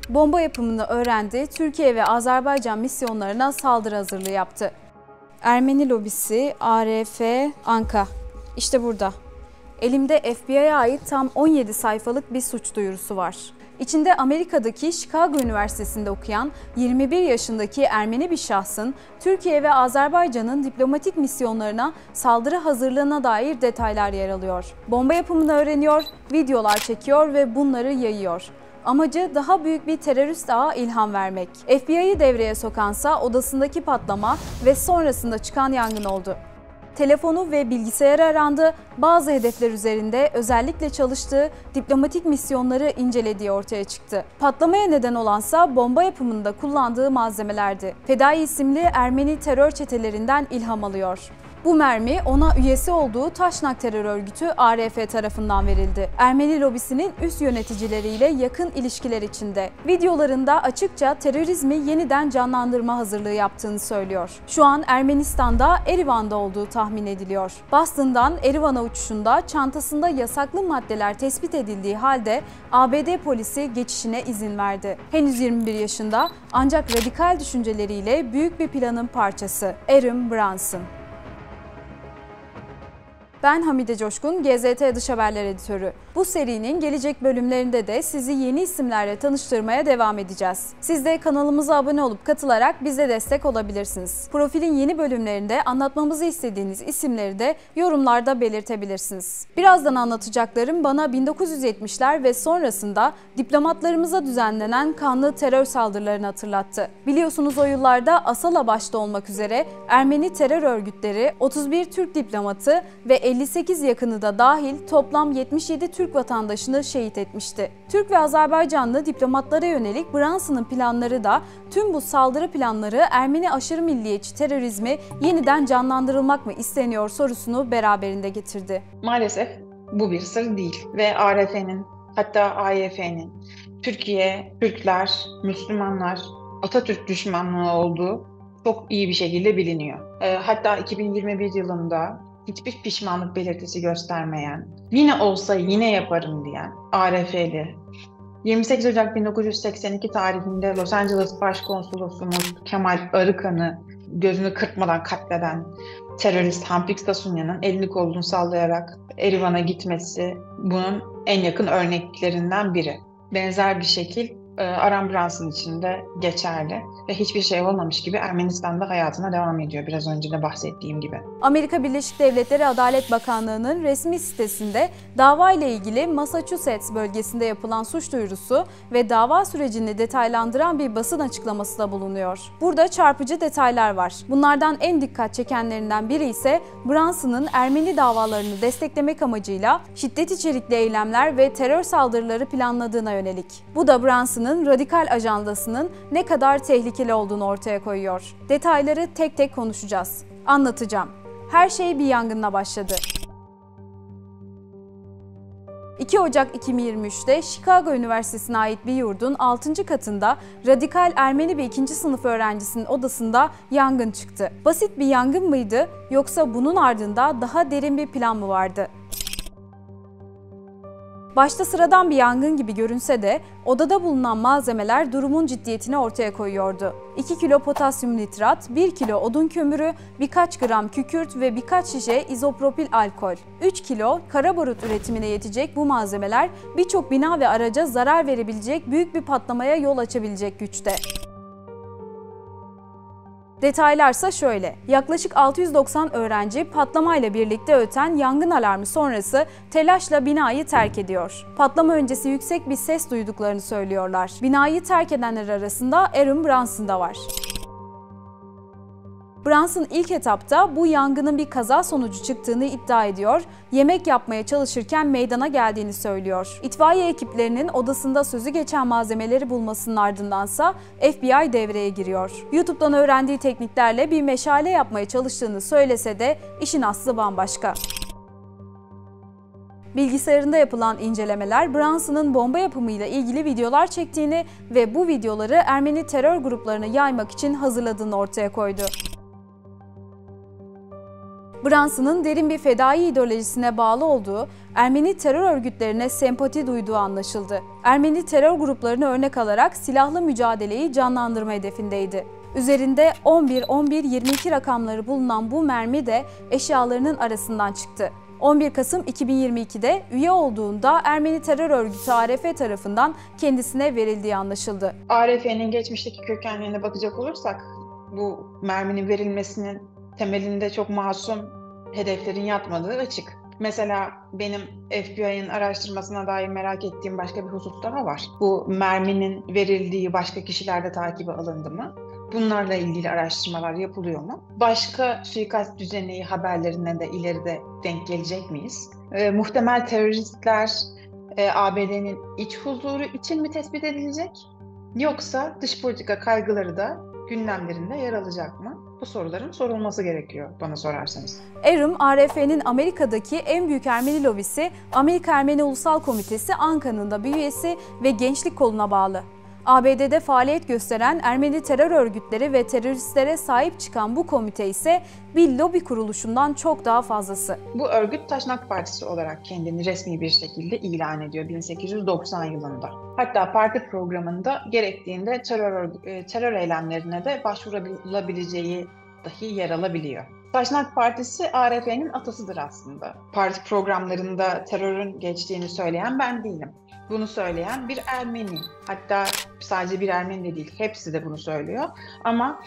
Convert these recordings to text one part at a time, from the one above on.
Bomba yapımını öğrendi, Türkiye ve Azerbaycan misyonlarına saldırı hazırlığı yaptı. Ermeni lobisi ARF Anka. İşte burada. Elimde FBI'ye ait tam 17 sayfalık bir suç duyurusu var. İçinde Amerika'daki Chicago Üniversitesi'nde okuyan 21 yaşındaki Ermeni bir şahsın Türkiye ve Azerbaycan'ın diplomatik misyonlarına saldırı hazırlığına dair detaylar yer alıyor. Bomba yapımını öğreniyor, videolar çekiyor ve bunları yayıyor. Amacı daha büyük bir terörist ağa ilham vermek. FBI'yi devreye sokansa odasındaki patlama ve sonrasında çıkan yangın oldu. Telefonu ve bilgisayarı arandı, bazı hedefler üzerinde özellikle çalıştığı diplomatik misyonları incelediği ortaya çıktı. Patlamaya neden olansa bomba yapımında kullandığı malzemelerdi. Fedai isimli Ermeni terör çetelerinden ilham alıyor. Bu mermi ona üyesi olduğu Taşnak terör örgütü ARF tarafından verildi. Ermeni lobisinin üst yöneticileriyle yakın ilişkiler içinde. Videolarında açıkça terörizmi yeniden canlandırma hazırlığı yaptığını söylüyor. Şu an Ermenistan'da, Erivan'da olduğu tahmin ediliyor. Boston'dan Erivan'a uçuşunda çantasında yasaklı maddeler tespit edildiği halde ABD polisi geçişine izin verdi. Henüz 21 yaşında ancak radikal düşünceleriyle büyük bir planın parçası. Aaron Brunson. Ben Hamide Coşkun, GZT Dış Haberler Editörü. Bu serinin gelecek bölümlerinde de sizi yeni isimlerle tanıştırmaya devam edeceğiz. Siz de kanalımıza abone olup katılarak bize destek olabilirsiniz. Profilin yeni bölümlerinde anlatmamızı istediğiniz isimleri de yorumlarda belirtebilirsiniz. Birazdan anlatacaklarım bana 1970'ler ve sonrasında diplomatlarımıza düzenlenen kanlı terör saldırılarını hatırlattı. Biliyorsunuz o yıllarda Asala başta olmak üzere Ermeni terör örgütleri 31 Türk diplomatı ve 58 yakını da dahil toplam 77 Türk vatandaşını şehit etmişti. Türk ve Azerbaycanlı diplomatlara yönelik Brunson'ın planları da tüm bu saldırı planları Ermeni aşırı milliyetçi terörizmi yeniden canlandırılmak mı isteniyor sorusunu beraberinde getirdi. Maalesef bu bir sır değil ve ARF'nin hatta AYF'nin Türkiye, Türkler, Müslümanlar, Atatürk düşmanlığı olduğu çok iyi bir şekilde biliniyor. Hatta 2021 yılında hiçbir pişmanlık belirtisi göstermeyen, yine olsa yine yaparım diyen ARF'li, 28 Ocak 1982 tarihinde Los Angeles Başkonsolosumuz Kemal Arıkan'ı gözünü kırpmadan katleden terörist Hampik Sasunya'nın elini kolunu sallayarak Erivan'a gitmesi bunun en yakın örneklerinden biri. Benzer bir şekil Aaron Brunson için de geçerli ve hiçbir şey olmamış gibi Ermenistan'da hayatına devam ediyor, biraz önce de bahsettiğim gibi. Amerika Birleşik Devletleri Adalet Bakanlığı'nın resmi sitesinde dava ile ilgili Massachusetts bölgesinde yapılan suç duyurusu ve dava sürecini detaylandıran bir basın açıklaması da bulunuyor. Burada çarpıcı detaylar var. Bunlardan en dikkat çekenlerinden biri ise Brunson'ın Ermeni davalarını desteklemek amacıyla şiddet içerikli eylemler ve terör saldırıları planladığına yönelik. Bu da Brunson'ın radikal ajandasının ne kadar tehlikeli olduğunu ortaya koyuyor. Detayları tek tek konuşacağız. Anlatacağım. Her şey bir yangınla başladı. 2 Ocak 2023'te Chicago Üniversitesi'ne ait bir yurdun 6. katında radikal Ermeni bir 2. sınıf öğrencisinin odasında yangın çıktı. Basit bir yangın mıydı yoksa bunun ardında daha derin bir plan mı vardı? Başta sıradan bir yangın gibi görünse de odada bulunan malzemeler durumun ciddiyetini ortaya koyuyordu. 2 kilo potasyum nitrat, 1 kilo odun kömürü, birkaç gram kükürt ve birkaç şişe izopropil alkol. 3 kilo kara barut üretimine yetecek bu malzemeler birçok bina ve araca zarar verebilecek büyük bir patlamaya yol açabilecek güçte. Detaylarsa şöyle, yaklaşık 690 öğrenci patlamayla birlikte öten yangın alarmı sonrası telaşla binayı terk ediyor. Patlama öncesi yüksek bir ses duyduklarını söylüyorlar. Binayı terk edenler arasında Aaron Brunson da var. Brunson ilk etapta bu yangının bir kaza sonucu çıktığını iddia ediyor, yemek yapmaya çalışırken meydana geldiğini söylüyor. İtfaiye ekiplerinin odasında sözü geçen malzemeleri bulmasının ardındansa FBI devreye giriyor. YouTube'dan öğrendiği tekniklerle bir meşale yapmaya çalıştığını söylese de işin aslı bambaşka. Bilgisayarında yapılan incelemeler Brunson'ın bomba yapımıyla ilgili videolar çektiğini ve bu videoları Ermeni terör gruplarına yaymak için hazırladığını ortaya koydu. Branson'ın derin bir fedai ideolojisine bağlı olduğu, Ermeni terör örgütlerine sempati duyduğu anlaşıldı. Ermeni terör gruplarını örnek alarak silahlı mücadeleyi canlandırma hedefindeydi. Üzerinde 11-11-22 rakamları bulunan bu mermi de eşyalarının arasından çıktı. 11 Kasım 2022'de üye olduğunda Ermeni terör örgütü ARF tarafından kendisine verildiği anlaşıldı. ARF'nin geçmişteki kökenlerine bakacak olursak, bu merminin verilmesinin temelinde çok masum hedeflerin yatmadığı açık. Mesela benim FBI'nin araştırmasına dair merak ettiğim başka bir husus daha var. Bu merminin verildiği başka kişilerde takibe alındı mı? Bunlarla ilgili araştırmalar yapılıyor mu? Başka suikast düzeneği haberlerine de ileride denk gelecek miyiz? Muhtemel teröristler ABD'nin iç huzuru için mi tespit edilecek? Yoksa dış politika kaygıları da gündemlerinde yer alacak mı? Bu soruların sorulması gerekiyor bana sorarsanız. ERM, ARF'nin Amerika'daki en büyük Ermeni lobisi, Amerika Ermeni Ulusal Komitesi ANKA'nın da bir üyesi ve gençlik koluna bağlı. ABD'de faaliyet gösteren Ermeni terör örgütleri ve teröristlere sahip çıkan bu komite ise bir lobi kuruluşundan çok daha fazlası. Bu örgüt Taşnak Partisi olarak kendini resmi bir şekilde ilan ediyor 1890 yılında. Hatta parti programında gerektiğinde terör eylemlerine de başvurulabileceği dahi yer alabiliyor. Taşnak Partisi ARF'nin atasıdır aslında. Parti programlarında terörün geçtiğini söyleyen ben değilim. Bunu söyleyen bir Ermeni, hatta sadece bir Ermeni de değil, hepsi de bunu söylüyor. Ama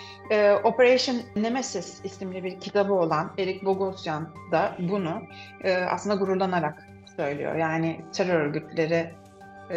Operation Nemesis isimli bir kitabı olan Erik Bogosyan da bunu aslında gururlanarak söylüyor. Yani terör örgütleri,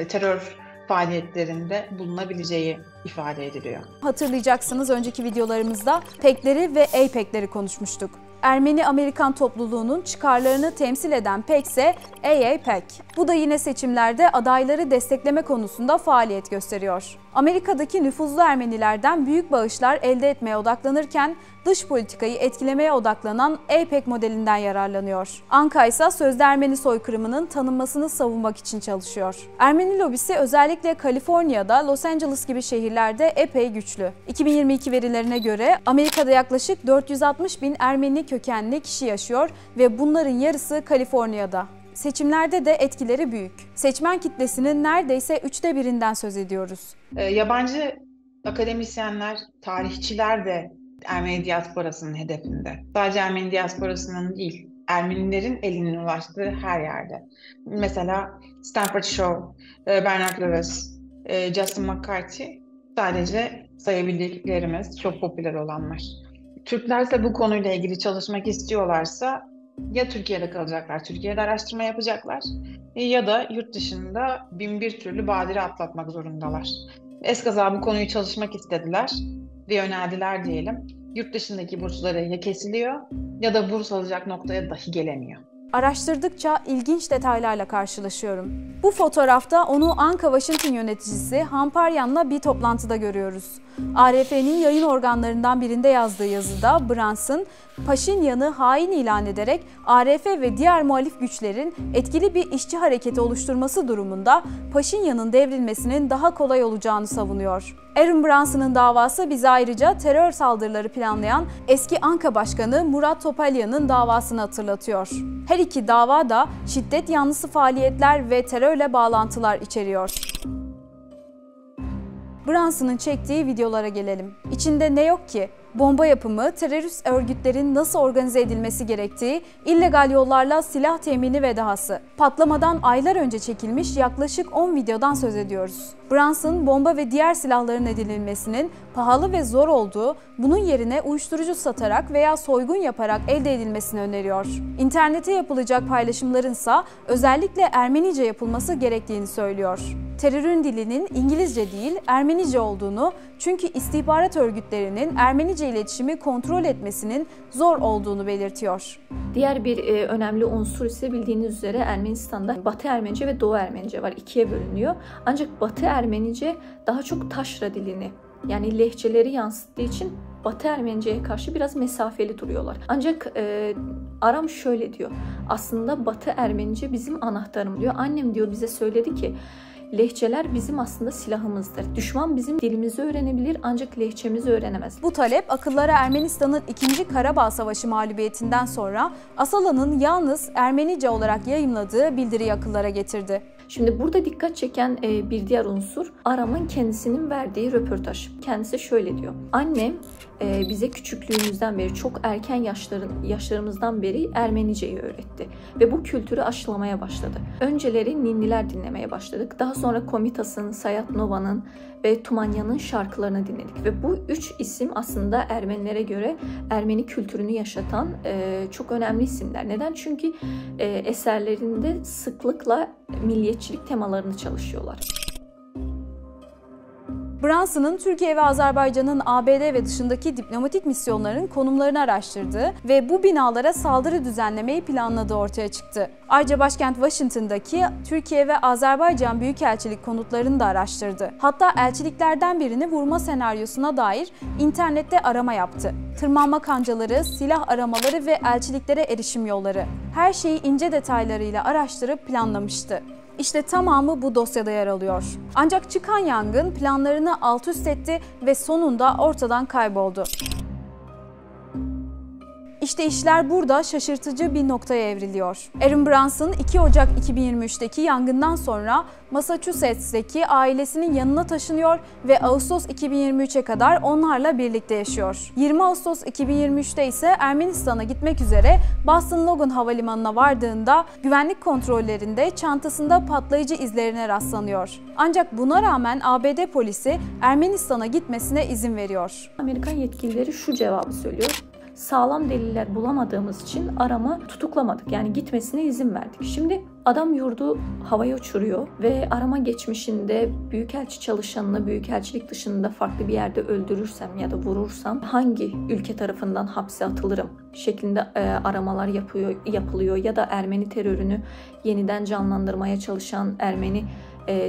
terör faaliyetlerinde bulunabileceği ifade ediliyor. Hatırlayacaksınız, önceki videolarımızda PEC'leri ve AIPAC'leri konuşmuştuk. Ermeni-Amerikan topluluğunun çıkarlarını temsil eden PEC ise AAPAC. Bu da yine seçimlerde adayları destekleme konusunda faaliyet gösteriyor. Amerika'daki nüfuzlu Ermenilerden büyük bağışlar elde etmeye odaklanırken dış politikayı etkilemeye odaklanan AIPAC modelinden yararlanıyor. ANKA ise sözde Ermeni soykırımının tanınmasını savunmak için çalışıyor. Ermeni lobisi özellikle Kaliforniya'da, Los Angeles gibi şehirlerde epey güçlü. 2022 verilerine göre Amerika'da yaklaşık 460 bin Ermeni kökenli kişi yaşıyor ve bunların yarısı Kaliforniya'da. Seçimlerde de etkileri büyük. Seçmen kitlesinin neredeyse 1/3'ünden söz ediyoruz. Yabancı akademisyenler, tarihçiler de Ermeni diasporasının hedefinde. Sadece Ermeni diasporasının değil, Ermenilerin elinin ulaştığı her yerde. Mesela Stanford Shaw, Bernard Lewis, Justin McCarthy sadece sayabildiklerimiz, çok popüler olanlar. Türkler ise bu konuyla ilgili çalışmak istiyorlarsa ya Türkiye'de kalacaklar, Türkiye'de araştırma yapacaklar ya da yurt dışında bin bir türlü badire atlatmak zorundalar. Eskaza bu konuyu çalışmak istediler ve yöneldiler diyelim. Yurt dışındaki bursları ya kesiliyor ya da burs alacak noktaya dahi gelemiyor. Araştırdıkça ilginç detaylarla karşılaşıyorum. Bu fotoğrafta onu Anka Washington yöneticisi Hamparyan'la bir toplantıda görüyoruz. ARF'nin yayın organlarından birinde yazdığı yazıda Branson, Paşinyan'ı hain ilan ederek ARF ve diğer muhalif güçlerin etkili bir işçi hareketi oluşturması durumunda Paşinyan'ın devrilmesinin daha kolay olacağını savunuyor. Aaron Branson'ın davası bize ayrıca terör saldırıları planlayan eski Anka Başkanı Murat Topalyan'ın davasını hatırlatıyor. Her iki dava da şiddet yanlısı faaliyetler ve terörle bağlantılar içeriyor. Branson'ın çektiği videolara gelelim. İçinde ne yok ki? Bomba yapımı, terörist örgütlerin nasıl organize edilmesi gerektiği, illegal yollarla silah temini ve dahası. Patlamadan aylar önce çekilmiş yaklaşık 10 videodan söz ediyoruz. Branson, bomba ve diğer silahların edinilmesinin pahalı ve zor olduğu, bunun yerine uyuşturucu satarak veya soygun yaparak elde edilmesini öneriyor. İnternete yapılacak paylaşımlarınsa özellikle Ermenice yapılması gerektiğini söylüyor. Terörün dilinin İngilizce değil, Ermenice olduğunu, çünkü istihbarat örgütlerinin Ermenice iletişimi kontrol etmesinin zor olduğunu belirtiyor. Diğer bir önemli unsur ise bildiğiniz üzere Ermenistan'da Batı Ermenice ve Doğu Ermenice var. İkiye bölünüyor. Ancak Batı Ermenice daha çok taşra dilini, yani lehçeleri yansıttığı için Batı Ermenice'ye karşı biraz mesafeli duruyorlar. Ancak Aram şöyle diyor. Aslında Batı Ermenice bizim anahtarım diyor. Annem diyor bize söyledi ki lehçeler bizim aslında silahımızdır. Düşman bizim dilimizi öğrenebilir ancak lehçemizi öğrenemez. Bu talep akıllara Ermenistan'ın 2. Karabağ Savaşı mağlubiyetinden sonra Asala'nın yalnız Ermenice olarak yayımladığı bildiriyi akıllara getirdi. Şimdi burada dikkat çeken bir diğer unsur Aram'ın kendisinin verdiği röportaj. Kendisi şöyle diyor. Annem bize küçüklüğümüzden beri, çok erken yaşlarımızdan beri Ermeniceyi öğretti. Ve bu kültürü aşılamaya başladı. Önceleri ninniler dinlemeye başladık. Daha sonra Komitas'ın, Sayat Nova'nın ve Tumanya'nın şarkılarını dinledik. Ve bu 3 isim aslında Ermenilere göre Ermeni kültürünü yaşatan çok önemli isimler. Neden? Çünkü eserlerinde sıklıkla milliyetçilik temalarını çalışıyorlar. Brunson'ın Türkiye ve Azerbaycan'ın ABD ve dışındaki diplomatik misyonlarının konumlarını araştırdığı ve bu binalara saldırı düzenlemeyi planladığı ortaya çıktı. Ayrıca başkent Washington'daki Türkiye ve Azerbaycan Büyükelçilik konutlarını da araştırdı. Hatta elçiliklerden birini vurma senaryosuna dair internette arama yaptı. Tırmanma kancaları, silah aramaları ve elçiliklere erişim yolları. Her şeyi ince detaylarıyla araştırıp planlamıştı. İşte tamamı bu dosyada yer alıyor. Ancak çıkan yangın planlarını alt üst etti ve sonunda ortadan kayboldu. İşte işler burada şaşırtıcı bir noktaya evriliyor. Aaron Brunson 2 Ocak 2023'teki yangından sonra Massachusetts'teki ailesinin yanına taşınıyor ve Ağustos 2023'e kadar onlarla birlikte yaşıyor. 20 Ağustos 2023'te ise Ermenistan'a gitmek üzere Boston Logan Havalimanı'na vardığında güvenlik kontrollerinde çantasında patlayıcı izlerine rastlanıyor. Ancak buna rağmen ABD polisi Ermenistan'a gitmesine izin veriyor. Amerikan yetkilileri şu cevabı söylüyor. Sağlam deliller bulamadığımız için Aram'ı tutuklamadık. Yani gitmesine izin verdik. Şimdi adam yurdu havaya uçuruyor ve arama geçmişinde büyükelçi çalışanını büyükelçilik dışında farklı bir yerde öldürürsem ya da vurursam hangi ülke tarafından hapse atılırım şeklinde aramalar yapılıyor ya da Ermeni terörünü yeniden canlandırmaya çalışan Ermeni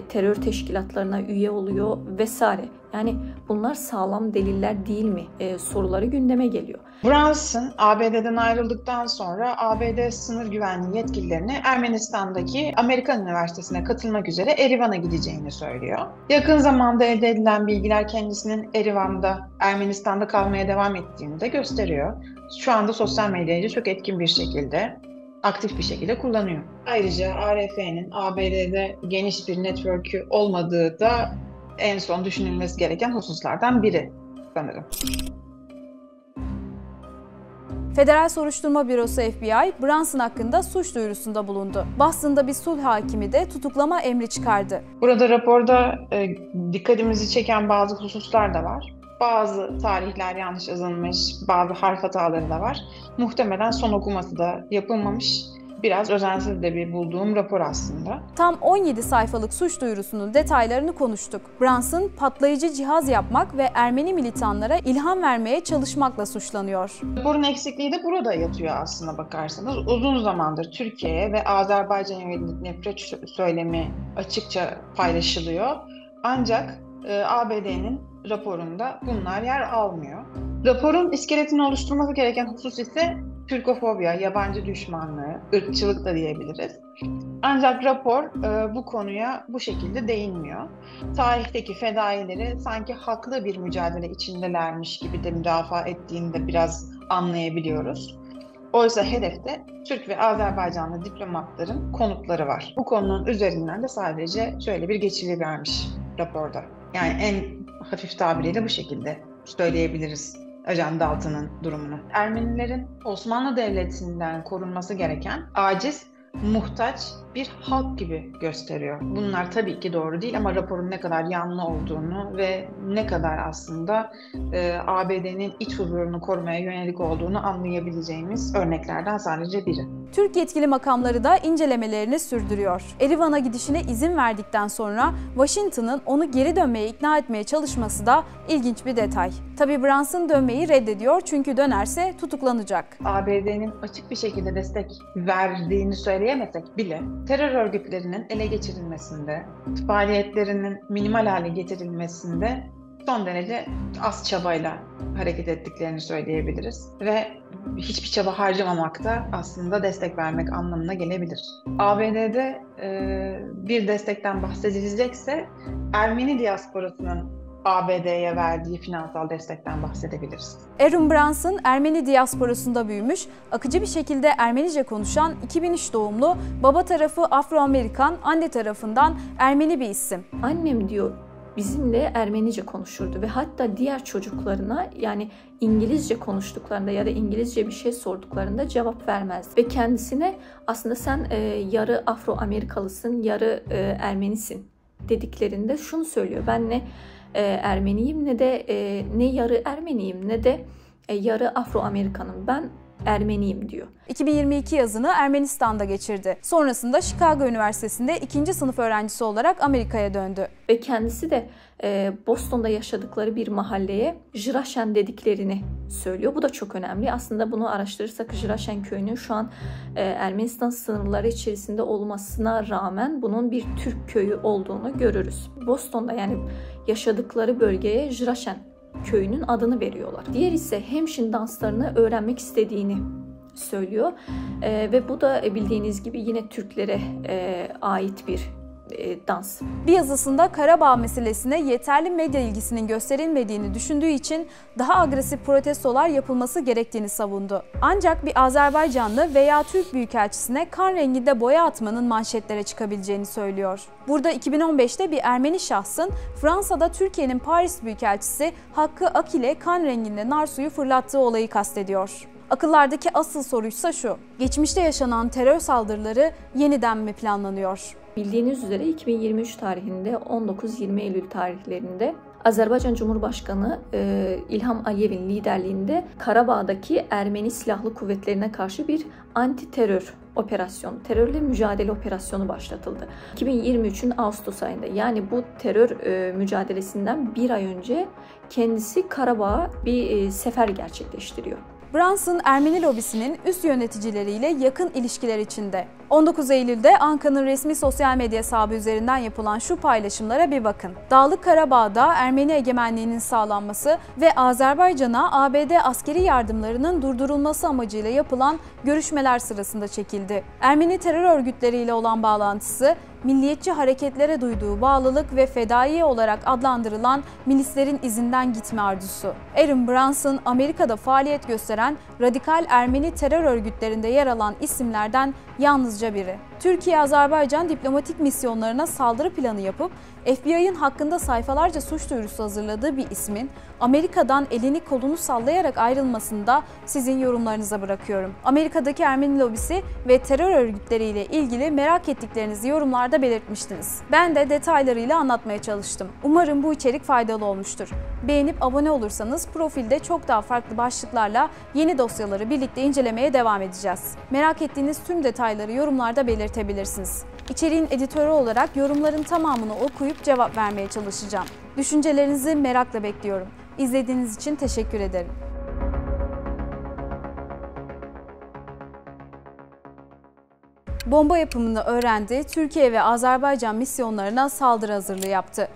terör teşkilatlarına üye oluyor vesaire. Yani bunlar sağlam deliller değil mi? Soruları gündeme geliyor. Brunson, ABD'den ayrıldıktan sonra ABD sınır güvenliği yetkililerine Ermenistan'daki Amerikan Üniversitesi'ne katılmak üzere Erivan'a gideceğini söylüyor. Yakın zamanda elde edilen bilgiler kendisinin Erivan'da, Ermenistan'da kalmaya devam ettiğini de gösteriyor. Şu anda sosyal medyayı çok etkin bir şekilde, aktif bir şekilde kullanıyor. Ayrıca ARF'nin ABD'de geniş bir network'ü olmadığı da en son düşünülmesi gereken hususlardan biri sanırım. Federal Soruşturma Bürosu FBI, Brunson hakkında suç duyurusunda bulundu. Boston'da bir sulh hakimi de tutuklama emri çıkardı. Burada raporda dikkatimizi çeken bazı hususlar da var. Bazı tarihler yanlış yazılmış, bazı harf hataları da var. Muhtemelen son okuması da yapılmamış. Biraz özensiz de bir bulduğum rapor aslında. Tam 17 sayfalık suç duyurusunun detaylarını konuştuk. Brunson, patlayıcı cihaz yapmak ve Ermeni militanlara ilham vermeye çalışmakla suçlanıyor. Raporun eksikliği de burada yatıyor aslına bakarsanız. Uzun zamandır Türkiye'ye ve Azerbaycan'a yönelik nefret söylemi açıkça paylaşılıyor. Ancak ABD'nin raporunda bunlar yer almıyor. Raporun iskeletini oluşturması gereken husus ise Türkofobya, yabancı düşmanlığı, ırkçılık da diyebiliriz. Ancak rapor bu konuya bu şekilde değinmiyor. Tarihteki fedaileri sanki haklı bir mücadele içindelermiş gibi de müdafaa ettiğini de biraz anlayabiliyoruz. Oysa hedefte Türk ve Azerbaycanlı diplomatların konutları var. Bu konunun üzerinden de sadece şöyle bir geçici vermiş raporda. Yani en hafif tabiriyle bu şekilde söyleyebiliriz Ajan Dalton'ın durumunu. Ermenilerin Osmanlı Devleti'nden korunması gereken aciz, muhtaç bir halk gibi gösteriyor. Bunlar tabii ki doğru değil ama raporun ne kadar yanlı olduğunu ve ne kadar aslında ABD'nin iç huzurunu korumaya yönelik olduğunu anlayabileceğimiz örneklerden sadece biri. Türk yetkili makamları da incelemelerini sürdürüyor. Erivan'a gidişine izin verdikten sonra Washington'ın onu geri dönmeye ikna etmeye çalışması da ilginç bir detay. Tabii Brunson dönmeyi reddediyor çünkü dönerse tutuklanacak. ABD'nin açık bir şekilde destek verdiğini söyleyemesek bile terör örgütlerinin ele geçirilmesinde, faaliyetlerinin minimal hale getirilmesinde son derece az çabayla hareket ettiklerini söyleyebiliriz. Ve hiçbir çaba harcamamak da aslında destek vermek anlamına gelebilir. ABD'de bir destekten bahsedilecekse Ermeni diasporasının ABD'ye verdiği finansal destekten bahsedebiliriz. Aaron Brunson, Ermeni diasporasında büyümüş, akıcı bir şekilde Ermenice konuşan 2003 doğumlu, baba tarafı Afro-Amerikan, anne tarafından Ermeni bir isim. Annem diyor bizimle Ermenice konuşurdu ve hatta diğer çocuklarına, yani İngilizce konuştuklarında ya da İngilizce bir şey sorduklarında cevap vermezdi. Ve kendisine aslında sen yarı Afro-Amerikalısın, yarı Ermenisin dediklerinde şunu söylüyor: ben ne Ermeniyim ne de ne yarı Ermeniyim ne de yarı Afro-Amerikanım, ben Ermeniyim diyor. 2022 yazını Ermenistan'da geçirdi. Sonrasında Chicago Üniversitesi'nde 2. sınıf öğrencisi olarak Amerika'ya döndü. Ve kendisi de Boston'da yaşadıkları bir mahalleye Jiraşen dediklerini söylüyor. Bu da çok önemli. Aslında bunu araştırırsak Jiraşen köyünün şu an Ermenistan sınırları içerisinde olmasına rağmen bunun bir Türk köyü olduğunu görürüz. Boston'da, yani yaşadıkları bölgeye Jiraşen köyünün adını veriyorlar. Diğer ise hemşin danslarını öğrenmek istediğini söylüyor. Ve bu da bildiğiniz gibi yine Türklere ait bir dans. Bir yazısında Karabağ meselesine yeterli medya ilgisinin gösterilmediğini düşündüğü için daha agresif protestolar yapılması gerektiğini savundu. Ancak bir Azerbaycanlı veya Türk büyükelçisine kan renginde boya atmanın manşetlere çıkabileceğini söylüyor. Burada 2015'te bir Ermeni şahsın Fransa'da Türkiye'nin Paris büyükelçisi Hakkı Akil'e kan renginde nar suyu fırlattığı olayı kastediyor. Akıllardaki asıl soruysa şu: geçmişte yaşanan terör saldırıları yeniden mi planlanıyor? Bildiğiniz üzere 2023 tarihinde 19-20 Eylül tarihlerinde Azerbaycan Cumhurbaşkanı İlham Aliyev'in liderliğinde Karabağ'daki Ermeni silahlı kuvvetlerine karşı bir anti-terör operasyonu, terörle mücadele operasyonu başlatıldı. 2023'ün Ağustos ayında, yani bu terör mücadelesinden bir ay önce kendisi Karabağ'a bir sefer gerçekleştiriyor. Brunson, Ermeni lobisinin üst yöneticileriyle yakın ilişkiler içinde. 19 Eylül'de Anka'nın resmi sosyal medya hesabı üzerinden yapılan şu paylaşımlara bir bakın. Dağlık Karabağ'da Ermeni egemenliğinin sağlanması ve Azerbaycan'a ABD askeri yardımlarının durdurulması amacıyla yapılan görüşmeler sırasında çekildi. Ermeni terör örgütleriyle olan bağlantısı, milliyetçi hareketlere duyduğu bağlılık ve fedai olarak adlandırılan milislerin izinden gitme arzusu. Aaron Brunson, Amerika'da faaliyet gösteren radikal Ermeni terör örgütlerinde yer alan isimlerden yalnızca biri. Türkiye-Azerbaycan diplomatik misyonlarına saldırı planı yapıp FBI'ın hakkında sayfalarca suç duyurusu hazırladığı bir ismin Amerika'dan elini kolunu sallayarak ayrılmasını da sizin yorumlarınıza bırakıyorum. Amerika'daki Ermeni lobisi ve terör örgütleriyle ilgili merak ettiklerinizi yorumlarda belirtmiştiniz. Ben de detaylarıyla anlatmaya çalıştım. Umarım bu içerik faydalı olmuştur. Beğenip abone olursanız profilde çok daha farklı başlıklarla yeni dosyaları birlikte incelemeye devam edeceğiz. Merak ettiğiniz tüm detayları yorumlarda belirtebilirsiniz. İçeriğin editörü olarak yorumların tamamını okuyup cevap vermeye çalışacağım. Düşüncelerinizi merakla bekliyorum. İzlediğiniz için teşekkür ederim. Bomba yapımını öğrendi, Türkiye ve Azerbaycan misyonlarına saldırı hazırlığı yaptı.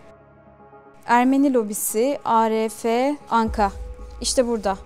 Ermeni lobisi ARF Anka, işte burada.